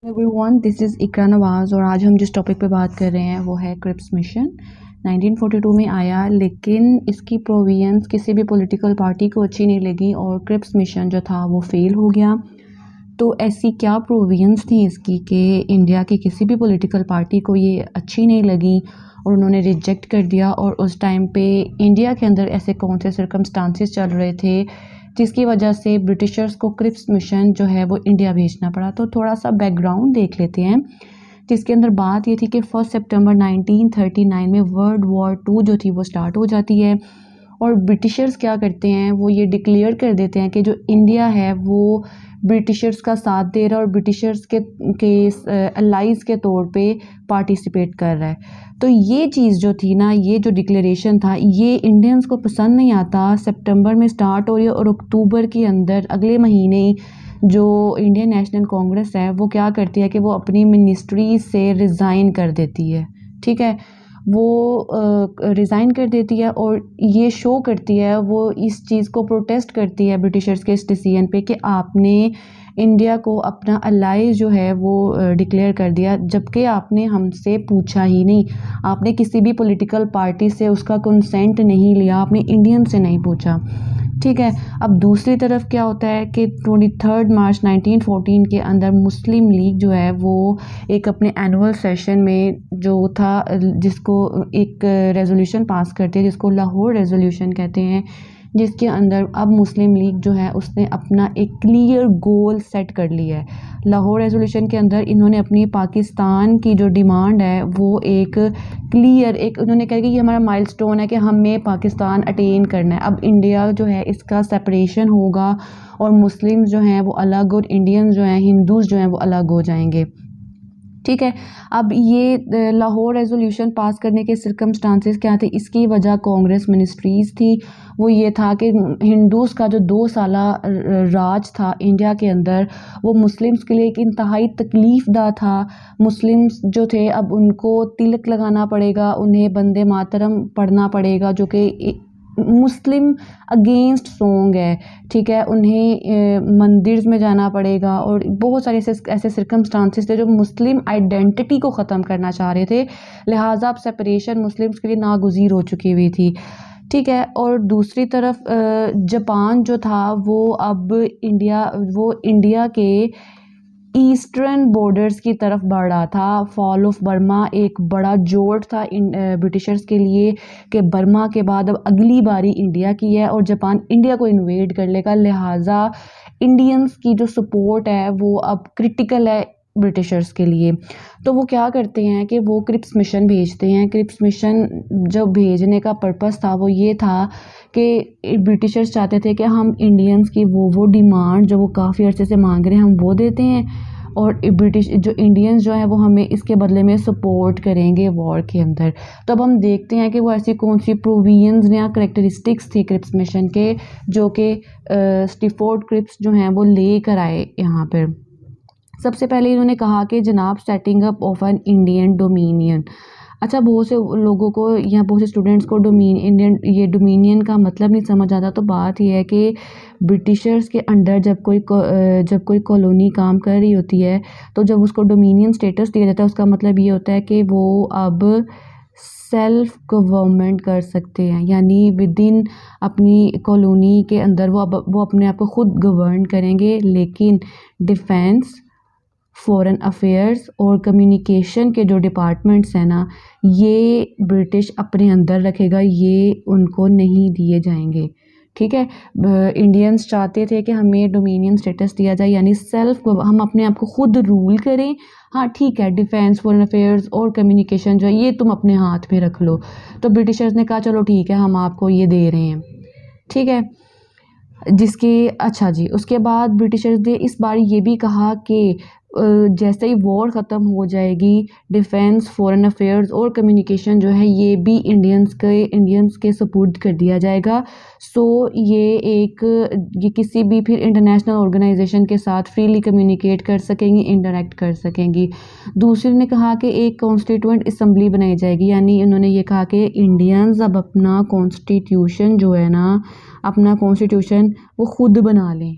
Everyone, this is इकरा नवाज़ और आज हम जिस टॉपिक पे बात कर रहे हैं वो है क्रिप्स मिशन। 1942 में आया, लेकिन इसकी प्रोविजंस किसी भी पॉलिटिकल पार्टी को अच्छी नहीं लगी और क्रिप्स मिशन जो था वो फेल हो गया। तो ऐसी क्या प्रोविजंस थी इसकी कि इंडिया की किसी भी पॉलिटिकल पार्टी को ये अच्छी नहीं लगी और उन्होंने रिजेक्ट कर दिया। और उस टाइम पे इंडिया के अंदर ऐसे कौन से सर्कमस्टांसेस चल रहे थे जिसकी वजह से ब्रिटिशर्स को क्रिप्स मिशन जो है वो इंडिया भेजना पड़ा। तो थोड़ा सा बैकग्राउंड देख लेते हैं, जिसके अंदर बात ये थी कि 1 सितंबर 1939 में वर्ल्ड वॉर 2 जो थी वो स्टार्ट हो जाती है और ब्रिटिशर्स क्या करते हैं, वो ये डिक्लेयर कर देते हैं कि जो इंडिया है वो ब्रिटिशर्स का साथ दे रहा है और ब्रिटिशर्स के अलाइज के तौर पे पार्टिसिपेट कर रहा है। तो ये चीज़ जो थी ना, ये जो डिक्लेरेशन था, ये इंडियंस को पसंद नहीं आता। सितंबर में स्टार्ट हो रही है और अक्टूबर के अंदर अगले महीने ही जो इंडियन नेशनल कांग्रेस है वो क्या करती है कि वो अपनी मिनिस्ट्री से रिज़ाइन कर देती है। ठीक है, वो रिज़ाइन कर देती है और ये शो करती है, वो इस चीज़ को प्रोटेस्ट करती है ब्रिटिशर्स के इस डिसीजन पे कि आपने इंडिया को अपना अलाइ जो है वो डिक्लेयर कर दिया, जबकि आपने हमसे पूछा ही नहीं, आपने किसी भी पॉलिटिकल पार्टी से उसका कंसेंट नहीं लिया, आपने इंडियन से नहीं पूछा। ठीक है, अब दूसरी तरफ क्या होता है कि 23 मार्च 1914 के अंदर मुस्लिम लीग जो है वो एक अपने एनुअल सेशन में जो था, जिसको एक रेजोल्यूशन पास करते हैं जिसको लाहौर रेजोल्यूशन कहते हैं, जिसके अंदर अब मुस्लिम लीग जो है उसने अपना एक क्लियर गोल सेट कर लिया है। लाहौर रेजोल्यूशन के अंदर इन्होंने अपनी पाकिस्तान की जो डिमांड है वो एक क्लियर, एक उन्होंने कहा कि ये हमारा माइलस्टोन है कि हमें पाकिस्तान अटेन करना है। अब इंडिया जो है इसका सेपरेशन होगा और मुस्लिम जो हैं वो अलग और इंडियन जो हैं, हिंदूज़ जो हैं वो अलग हो जाएंगे। ठीक है, अब ये लाहौर रेजोल्यूशन पास करने के सर्कमस्टांसेस क्या थे, इसकी वजह कांग्रेस मिनिस्ट्रीज़ थी। वो ये था कि हिंदूज़ का जो 2 साला राज था इंडिया के अंदर वो मुस्लिम्स के लिए एक इंतहाई तकलीफ़ दा था। मुस्लिम्स जो थे अब उनको तिलक लगाना पड़ेगा, उन्हें वंदे मातरम पढ़ना पड़ेगा जो कि मुस्लिम अगेंस्ट सॉन्ग है। ठीक है, उन्हें मंदिर में जाना पड़ेगा और बहुत सारे ऐसे सर्कमस्टांसेस थे जो मुस्लिम आइडेंटिटी को ख़त्म करना चाह रहे थे। लिहाजा अब सेपरेशन मुस्लिम्स के लिए नागुज़ीर हो चुकी हुई थी। ठीक है, और दूसरी तरफ जापान जो था वो अब इंडिया के ईस्टर्न बॉर्डर्स की तरफ बढ़ रहा था। फॉल ऑफ बर्मा एक बड़ा जोड़ था ब्रिटिशर्स के लिए कि बर्मा के बाद अब अगली बारी इंडिया की है और जापान इंडिया को इन्वेड कर लेगा। लिहाजा इंडियंस की जो सपोर्ट है वो अब क्रिटिकल है ब्रिटिशर्स के लिए। तो वो क्या करते हैं कि वो क्रिप्स मिशन भेजते हैं। क्रिप्स मिशन जो भेजने का पर्पस था वो ये था कि ब्रिटिशर्स चाहते थे कि हम इंडियंस की वो डिमांड जो वो काफ़ी अरसे से मांग रहे हैं हम वो देते हैं और ब्रिटिश जो इंडियंस जो हैं वो हमें इसके बदले में सपोर्ट करेंगे वॉर के अंदर। तो अब हम देखते हैं कि वो ऐसी कौन सी प्रोविजंस या करैक्टरिस्टिक्स थी क्रिप्स मिशन के जो कि स्टिफोर्ड क्रिप्स जो हैं वो लेकर आए यहाँ पर। सबसे पहले इन्होंने कहा कि जनाब setting up of an Indian dominion. अच्छा, बहुत से लोगों को या बहुत से स्टूडेंट्स को डोमिनियन का मतलब नहीं समझ आता। तो बात यह है कि ब्रिटिशर्स के अंडर जब कोई कॉलोनी काम कर रही होती है तो जब उसको डोमिनियन स्टेटस दिया जाता है उसका मतलब ये होता है कि वो अब सेल्फ गवर्नमेंट कर सकते हैं, यानी विद इन अपनी कॉलोनी के अंदर वो अपने आप को खुद गवर्न करेंगे। लेकिन डिफेंस, फॉरेन अफेयर्स और कम्युनिकेशन के जो डिपार्टमेंट्स हैं ना, ये ब्रिटिश अपने अंदर रखेगा, ये उनको नहीं दिए जाएंगे। ठीक है, इंडियंस चाहते थे कि हमें डोमिनियन स्टेटस दिया जाए, यानी हम अपने आप को खुद रूल करें। हाँ ठीक है, डिफेंस, फॉरेन अफेयर्स और कम्युनिकेशन जो है ये तुम अपने हाथ में रख लो। तो ब्रिटिशर्स ने कहा चलो ठीक है, हम आपको ये दे रहे हैं। ठीक है, अच्छा जी, उसके बाद ब्रिटिशर्स ने इस बार ये भी कहा कि जैसे ही वॉर ख़त्म हो जाएगी डिफेंस, फॉरेन अफेयर्स और कम्युनिकेशन जो है ये भी इंडियंस के सपुर्द कर दिया जाएगा। सो ये किसी भी फिर इंटरनेशनल ऑर्गेनाइजेशन के साथ फ्रीली कम्युनिकेट कर सकेंगी, इंटरेक्ट कर सकेंगी। दूसरे ने कहा कि एक कॉन्स्टिट्यूएंट असम्बली बनाई जाएगी, यानी उन्होंने ये कहा कि इंडियंस अब अपना कॉन्स्टिट्यूशन जो है ना, अपना कॉन्स्टिट्यूशन वो खुद बना लें।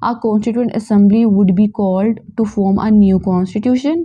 A constituent assembly would be called to form a new constitution.